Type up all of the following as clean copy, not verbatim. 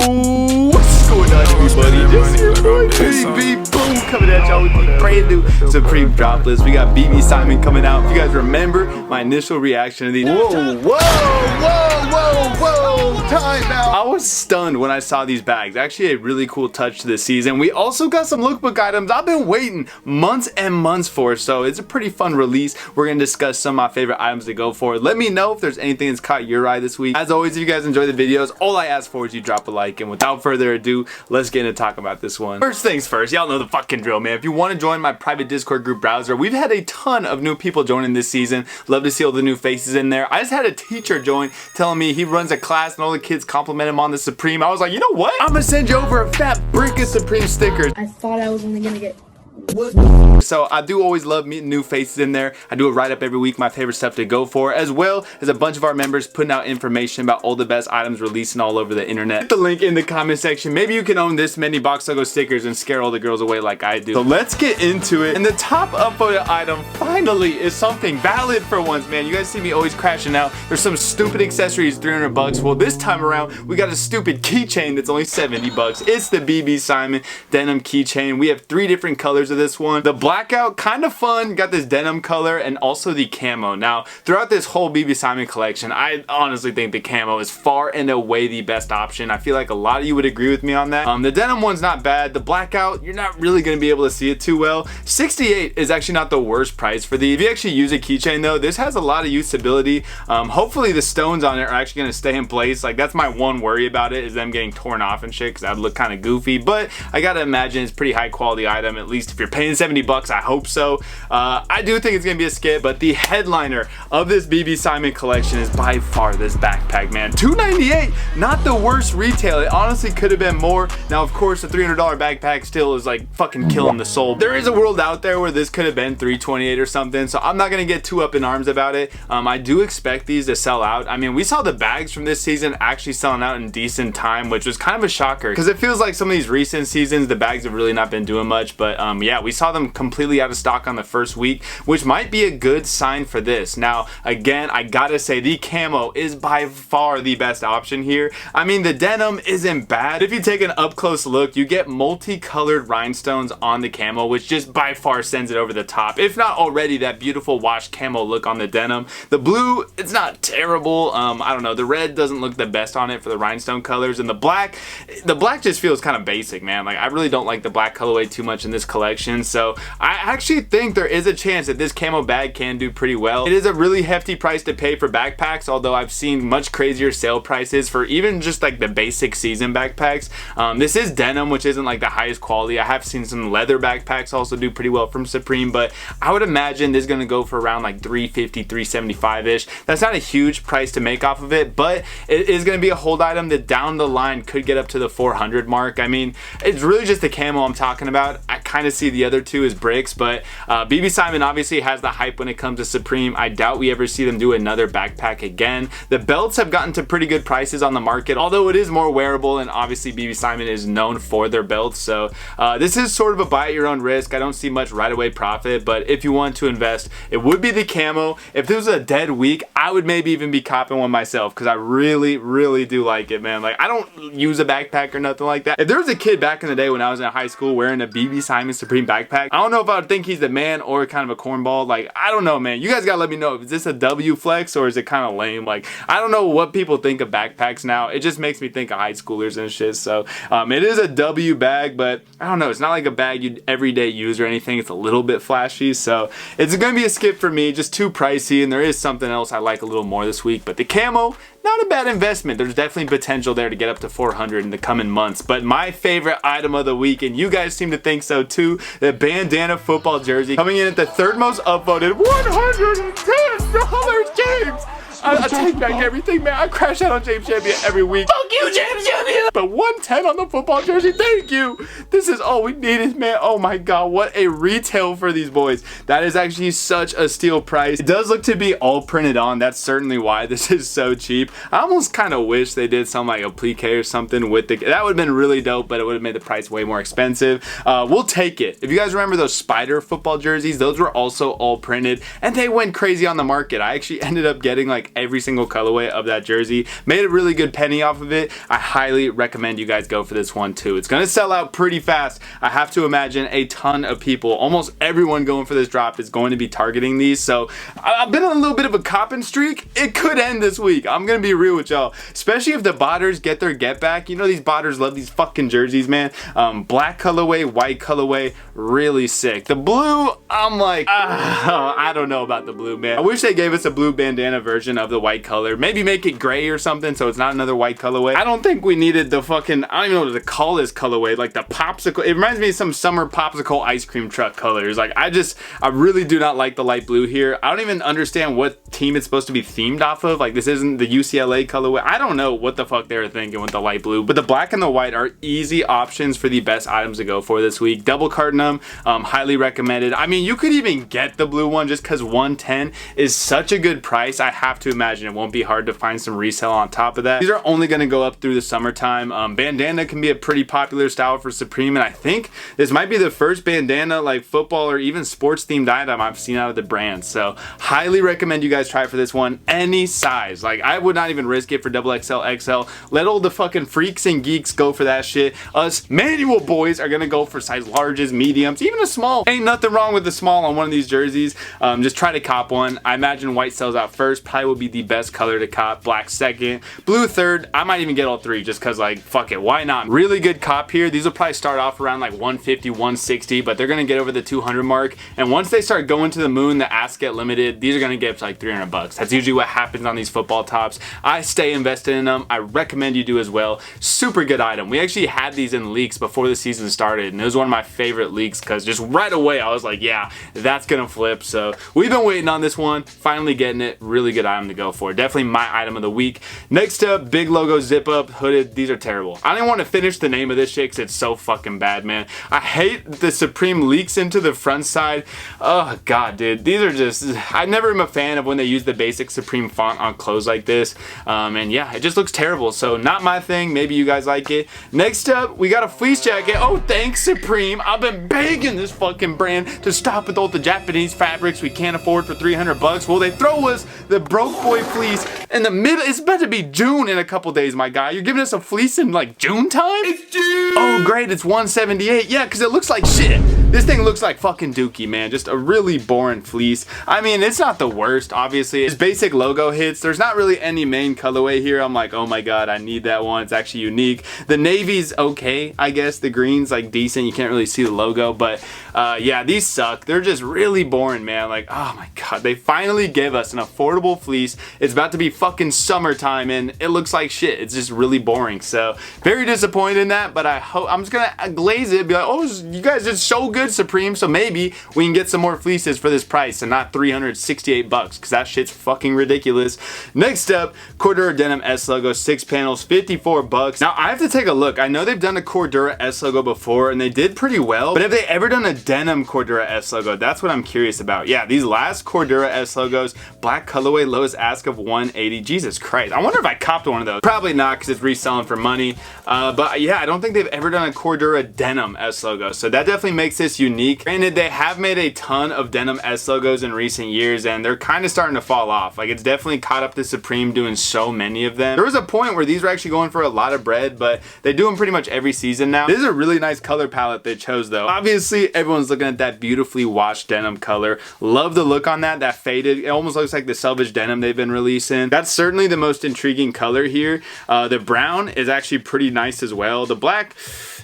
What's going on, everybody? This is your boy BB Boom coming at y'all with the brand new Supreme drop list. We got BB Simon coming out. If you guys remember my initial reaction to these, whoa, time out. I was stunned when I saw these bags. Actually, a really cool touch to the season. We also got some lookbook items I've been waiting months and months for, so it's a pretty fun release. We're gonna discuss some of my favorite items to go for. Let me know if there's anything that's caught your eye this week. As always, if you guys enjoy the videos, all I ask for is you drop a like, and without further ado, let's get into talk about this one. First things first, y'all know the fucking drill, man. If you want to join my private Discord group browser, we've had a ton of new people joining this season. Love to see all the new faces in there. I just had a teacher join telling me he runs a class and all the kids compliment him on the Supreme. I was like, you know what? I'm gonna send you over a fat brick of Supreme stickers. I thought I was only gonna get So I do always love meeting new faces in there. I do a write-up every week, my favorite stuff to go for, as well as a bunch of our members putting out information about all the best items releasing all over the internet. Hit the link in the comment section. Maybe you can own this many box logo stickers and scare all the girls away like I do. So let's get into it. And the top upvoted item finally is something valid for once, man. You guys see me always crashing out. There's some stupid accessories, 300 bucks. Well, this time around, we got a stupid keychain that's only 70 bucks. It's the BB Simon denim keychain. We have 3 different colors of this one. The blackout, kind of fun, got this denim color, and also the camo. Now, throughout this whole BB Simon collection, I honestly think the camo is far and away the best option. I feel like a lot of you would agree with me on that. The denim one's not bad. The blackout, you're not really going to be able to see it too well. 68 is actually not the worst price for these. If you actually use a keychain though, this has a lot of usability. Hopefully the stones on it are actually going to stay in place. Like, that's my one worry about it, is them getting torn off and shit, because that would look kind of goofy. But I gotta imagine it's a pretty high quality item, at least if you're paying 70 bucks, I hope so. I do think it's gonna be a skip, but the headliner of this BB Simon collection is by far this backpack, man. $298, not the worst retail. It honestly could have been more. Now, of course, a $300 backpack still is like fucking killing the soul. There is a world out there where this could have been $328 or something, so I'm not gonna get too up in arms about it. I do expect these to sell out. I mean, we saw the bags from this season actually selling out in decent time, which was kind of a shocker, because it feels like some of these recent seasons, the bags have really not been doing much. But yeah, we saw them completely out of stock on the first week, which might be a good sign for this. Now, again, I gotta say the camo is by far the best option here. I mean, the denim isn't bad. If you take an up close look, you get multicolored rhinestones on the camo, which just by far sends it over the top, if not already that beautiful washed camo look on the denim. The blue, it's not terrible. I don't know, the red doesn't look the best on it for the rhinestone colors, and the black just feels kind of basic, man. Like, I really don't like the black colorway too much in this collection, so I actually think there is a chance that this camo bag can do pretty well. It is a really hefty price to pay for backpacks, although I've seen much crazier sale prices for even just like the basic season backpacks. This is denim, which isn't like the highest quality. I have seen some leather backpacks also do pretty well from Supreme, but I would imagine this is going to go for around like $350, $375-ish. That's not a huge price to make off of it, but it is going to be a hold item that down the line could get up to the 400 mark. I mean, it's really just the camo I'm talking about. I kind of see the other two as bricks, but BB Simon obviously has the hype when it comes to Supreme. I doubt we ever see them do another backpack again. The belts have gotten to pretty good prices on the market, although it is more wearable, and obviously BB Simon is known for their belts. So this is sort of a buy at your own risk. I don't see much right away profit, but if you want to invest, it would be the camo. If this was a dead week, I would maybe even be copping one myself, because I really do like it, man. Like, I don't use a backpack or nothing like that. If there was a kid back in the day when I was in high school wearing a BB Simon Supreme backpack, I don't know if I would think he's the man or kind of a cornball. Like, I don't know, man. You guys gotta let me know. Is this a W flex or is it kind of lame? Like, I don't know what people think of backpacks now. It just makes me think of high schoolers and shit. So it is a W bag, but I don't know. It's not like a bag you'd everyday use or anything. It's a little bit flashy, so it's gonna be a skip for me. Just too pricey, and there is something else I like a little more this week. But the camo, not a bad investment. There's definitely potential there to get up to 400 in the coming months. But my favorite item of the week, and you guys seem to think so too, the bandana football jersey, coming in at the third most upvoted, $110, James. I take back everything, man. I crash out on James Champion every week. Fuck you, James Champion! But 110 on the football jersey, thank you. This is all we needed, man. Oh my god, what a retail for these boys. That is actually such a steal price. It does look to be all printed on. That's certainly why this is so cheap. I almost kind of wish they did some like applique or something with the, that would have been really dope, but it would have made the price way more expensive. We'll take it. If you guys remember those Spider football jerseys, those were also all printed and they went crazy on the market. I actually ended up getting like every single colorway of that jersey. Made a really good penny off of it. I highly recommend you guys go for this one too. It's gonna sell out pretty fast. I have to imagine a ton of people, almost everyone going for this drop is going to be targeting these. So I've been on a little bit of a copping streak. It could end this week. I'm gonna be real with y'all, especially if the botters get their get back. You know these botters love these fucking jerseys, man. Black colorway, white colorway, really sick. The blue, I'm like, I don't know about the blue, man. I wish they gave us a blue bandana version of the white color. Maybe make it gray or something so it's not another white colorway. I don't think we needed the fucking, I don't even know what to call this colorway, like the popsicle. It reminds me of some summer popsicle ice cream truck colors. Like I really do not like the light blue here. I don't even understand what team it's supposed to be themed off of. Like this isn't the UCLA colorway. I don't know what the fuck they were thinking with the light blue, but the black and the white are easy options for the best items to go for this week. Double carton them, highly recommended. I mean, you could even get the blue one just because 110 is such a good price. I have to imagine it won't be hard to find some resale on top of that. These are only going to go up through the summertime. Bandana can be a pretty popular style for Supreme, and I think this might be the first bandana like football or even sports themed item I've seen out of the brand. So highly recommend you guys try for this one. Any size, like I would not even risk it for XXL, XL. Let all the fucking freaks and geeks go for that shit. Us manual boys are gonna go for size larges, mediums, even a small. Ain't nothing wrong with the small on one of these jerseys. Just try to cop one. I imagine white sells out first, probably will be the best color to cop. Black second, blue third. I might even get all three just cause like fuck it, why not? Really good cop here. These will probably start off around like 150, 160, but they're gonna get over the 200 mark. And once they start going to the moon, the asks get limited. These are gonna get up to like 300 bucks. That's usually what happens on these football tops. I stay invested in them. I recommend you do as well. Super good item. We actually had these in leaks before the season started, and it was one of my favorite leaks because just right away I was like, yeah, that's gonna flip. So we've been waiting on this one, finally getting it. Really good item to go for. Definitely my item of the week. Next up, big logo zip up hooded. These are terrible. I didn't want to finish the name of this shit because it's so fucking bad, man. I hate the Supreme leaks into the front side. Oh god, dude, these are just, I never am a fan of when they use the basic Supreme font on clothes like this. And yeah, it just looks terrible. So not my thing. Maybe you guys like it. Next up, we got a fleece jacket. Oh, thanks Supreme. I've been begging this fucking brand to stop with all the Japanese fabrics we can't afford for 300 bucks. Well, they throw us the broke boy fleece in the middle. It's about to be June in a couple days, my guy. You're giving us a fleece in like June time? It's June. Oh great, it's 178. Yeah, because it looks like shit. This thing looks like fucking dookie, man. Just a really boring fleece. I mean, it's not the worst, obviously. It's basic logo hits. There's not really any main colorway here. I'm like, oh my god, I need that one. It's actually unique. The navy's okay, I guess. The green's like decent. You can't really see the logo, but yeah, these suck. They're just really boring, man. Like, oh my god, they finally give us an affordable fleece. It's about to be fucking summertime and it looks like shit. It's just really boring. So very disappointed in that, but I hope I'm just gonna glaze it, be like, oh, you guys did so good, Supreme, so maybe we can get some more fleeces for this price and not 368 bucks, because that shit's fucking ridiculous. Next up, Cordura Denim S logo, 6 panels, 54 bucks. Now I have to take a look. I know they've done a Cordura S logo before and they did pretty well, but have they ever done a denim Cordura S logo? That's what I'm curious about. Yeah, these last Cordura S logos, black colorway, lowest ask of 180. Jesus Christ, I wonder if I copped one of those. Probably not, because it's reselling for money. But yeah, I don't think they've ever done a Cordura denim S logo, so that definitely makes this unique. Granted, they have made a ton of denim S logos in recent years and they're kind of starting to fall off. Like, it's definitely caught up to Supreme doing so many of them. There was a point where these were actually going for a lot of bread, but they do them pretty much every season now. This is a really nice color palette they chose though. Obviously, everyone's looking at that beautifully washed denim color. Love the look on that, that faded. It almost looks like the selvage denim they've been releasing. That's certainly the most intriguing color here. The brown is actually pretty nice as well. The black,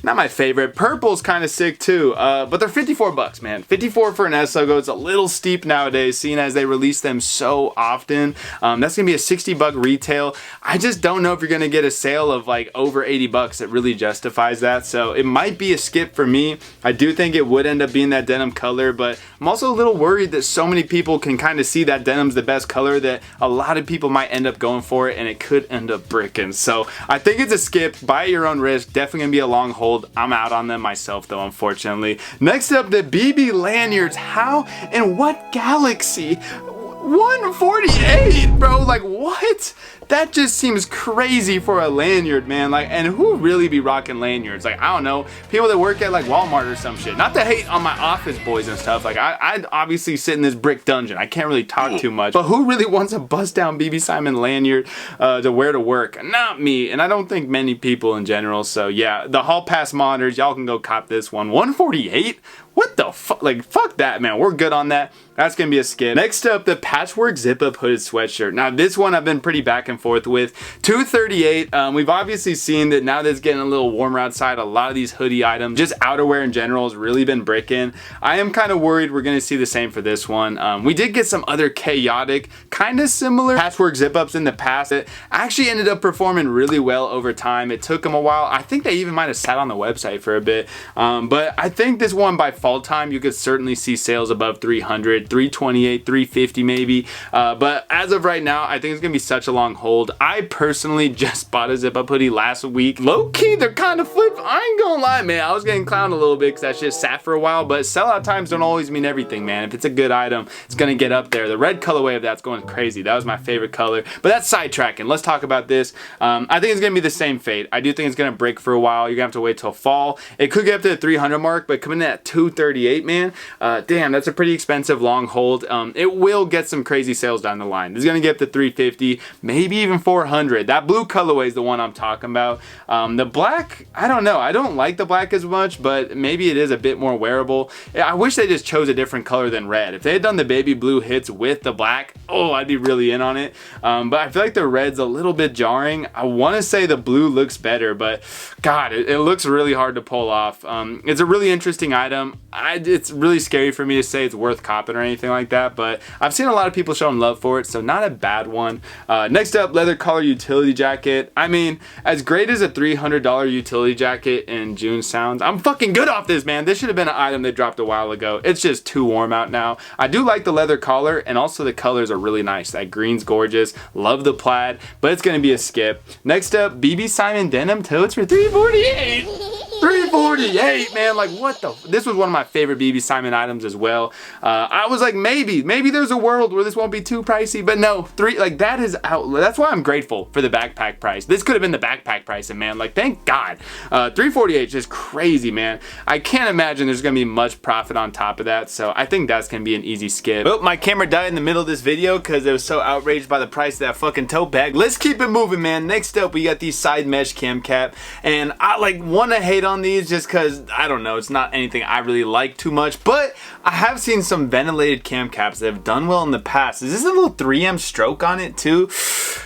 not my favorite. Purple's kind of sick too, but they're 54 bucks, man. 54 for an S logo. It's a little steep nowadays, seeing as they release them so often. That's gonna be a 60 buck retail. I just don't know if you're gonna get a sale of like over 80 bucks that really justifies that. So it might be a skip for me. I do think it would end up being that denim color, but I'm also a little worried that so many people can kind of see that denim's the best color that a lot of people might end up going for it, and it could end up bricking. So I think it's a skip. Buy at your own risk. Definitely gonna be a long hold. I'm out on them myself though, unfortunately. Next up, the BB lanyards. How in what galaxy? 148, bro, like what? that just seems crazy for a lanyard, man. Like, and who really be rocking lanyards? Like, I don't know, people that work at like Walmart or some shit. Not to hate on my office boys and stuff. Like, I obviously sit in this brick dungeon. I can't really talk too much. But who really wants a bust down BB Simon lanyard to wear to work? Not me, and I don't think many people in general. So yeah, the Hall Pass monitors, y'all can go cop this one. 148? What the fuck? Like, fuck that, man. We're good on that. That's gonna be a skip. Next up, the patchwork zip-up hooded sweatshirt. Now, this one I've been pretty back and forth with. $238. We've obviously seen that now that it's getting a little warmer outside, a lot of these hoodie items, just outerwear in general, has really been bricking. I am kind of worried we're gonna see the same for this one. We did get some other chaotic, kind of similar patchwork zip-ups in the past that actually ended up performing really well over time. It took them a while. I think they even might have sat on the website for a bit. But I think this one, by fall time, you could certainly see sales above 300, 328, 350 maybe. But as of right now, I think it's gonna be such a long hold. I personally just bought a zip-up hoodie last week. Low-key, they're kind of flipped. I ain't gonna lie, man. I was getting clowned a little bit because that shit sat for a while, but sellout times don't always mean everything, man. If it's a good item, it's gonna get up there. The red colorway of that's going crazy. That was my favorite color, but that's sidetracking. Let's talk about this. I think it's gonna be the same fate. I do think it's gonna break for a while. You're gonna have to wait till fall. It could get up to the 300 mark, but coming in at 238, man, damn, that's a pretty expensive long hold. It will get some crazy sales down the line. It's gonna get up to 350, maybe even 400. That blue colorway is the one I'm talking about. The black, I don't know. I don't like the black as much, but maybe it is a bit more wearable. I wish they just chose a different color than red. If they had done the baby blue hits with the black, oh, I'd be really in on it. But I feel like the red's a little bit jarring. I want to say the blue looks better, but God, it looks really hard to pull off. It's a really interesting item. It's really scary for me to say it's worth copping or anything like that, but I've seen a lot of people showing love for it, so not a bad one. Next up, leather collar utility jacket. I mean, as great as a $300 utility jacket in June sounds, I'm fucking good off this, man. This should have been an item they dropped a while ago. It's just too warm out now. I do like the leather collar, and also the colors are really nice. That green's gorgeous. Love the plaid, but it's gonna be a skip. Next up, BB Simon denim totes for $348. $348, man. Like, what the? This was one of my favorite BB Simon items as well. I was like, maybe there's a world where this won't be too pricey, but no, that is out. That's why I'm grateful for the backpack price. This could have been the backpack price, and man, like, thank God. $348 is just crazy, man. I can't imagine there's gonna be much profit on top of that, so I think that's gonna be an easy skip. Oh, my camera died in the middle of this video because it was so outraged by the price of that fucking tote bag. Let's keep it moving, man. Next up, we got these side mesh cam cap, and I like want to hate on these just because I don't know, it's not anything I really like too much, but I have seen some ventilated cam caps that have done well in the past. Is this a little 3M stroke on it too?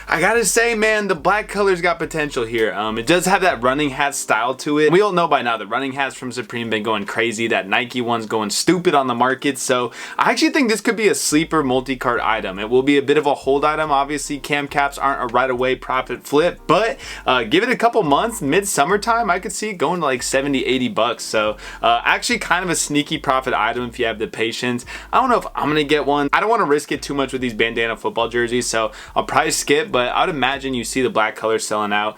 I gotta say, man, the black color's got potential here. It does have that running hat style to it. We all know by now the running hats from Supreme been going crazy. That Nike one's going stupid on the market, so I actually think this could be a sleeper multi-cart item. It will be a bit of a hold item. Obviously, cam caps aren't a right away profit flip, but give it a couple months, mid-summertime, I could see it going to like 70, 80 bucks. So actually kind of a sneaky profit item if you have the patience. I don't know if I'm gonna get one. I don't want to risk it too much with these bandana football jerseys, so I'll probably skip, but I would imagine you see the black color selling out.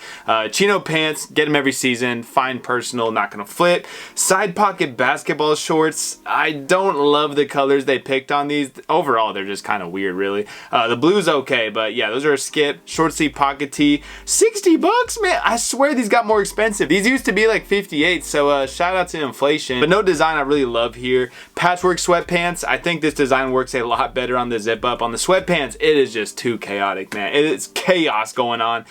Chino pants, get them every season, fine personal, not gonna flip. Side pocket basketball shorts, I don't love the colors they picked on these. Overall, they're just kind of weird, really. The blue's okay, but yeah, those are a skip. Short sleeve pocket tee, 60 bucks, man. I swear these got more expensive. These used to be like 58, so shout out to inflation, but no design I really love here. Patchwork sweatpants, I think this design works a lot better on the zip up. On the sweatpants, it is just too chaotic, man. It's chaos going on,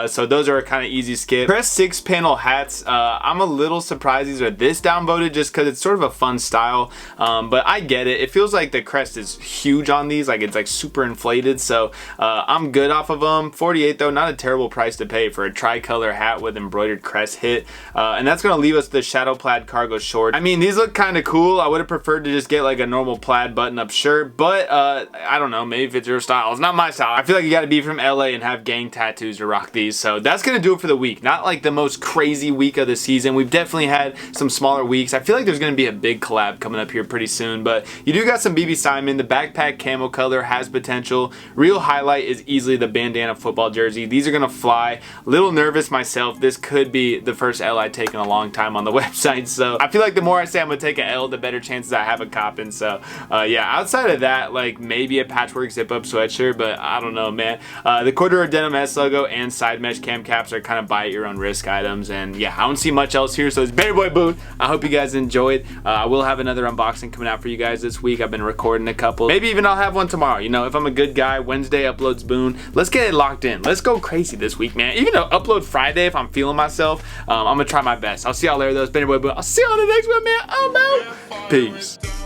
so those are a kind of easy skip. Crest 6-panel hats, I'm a little surprised these are this downvoted just because it's sort of a fun style, but I get it. It feels like the crest is huge on these, like it's like super inflated, so I'm good off of them. 48 though, not a terrible price to pay for a tricolor hat with embroidered crest hit, and that's gonna leave us the shadow plaid cargo short. I mean, these look kind of cool. I would have preferred to just get like a normal plaid button-up shirt, but I don't know, maybe if it's your style. It's not my style. I feel like you gotta be from LA and have gang tattoos to rock these, so that's gonna do it for the week. Not like the most crazy week of the season. We've definitely had some smaller weeks. I feel like there's gonna be a big collab coming up here pretty soon, but you do got some BB Simon. The backpack camo color has potential. Real highlight is easily the bandana football jersey. These are gonna fly. A little nervous myself. This could be the first L I take in a long long time on the website. So I feel like the more I say I'm gonna take an L, the better chances I have a copping. So yeah, outside of that, like maybe a patchwork zip up sweatshirt, but I don't know, man. The corduroy denim S logo and side mesh cam caps are kind of buy at your own risk items, and yeah, I don't see much else here. So it's Baby Boy Boone. I hope you guys enjoyed. I will have another unboxing coming out for you guys this week. I've been recording a couple. Maybe even I'll have one tomorrow. You know, if I'm a good guy, Wednesday uploads Boone. Let's get it locked in. Let's go crazy this week, man. Even though upload Friday, if I'm feeling myself, I'm gonna try my best. I'll see y'all later though. It's Baby Boy Boone. I'll see y'all on the next one, man. I'm out. Peace.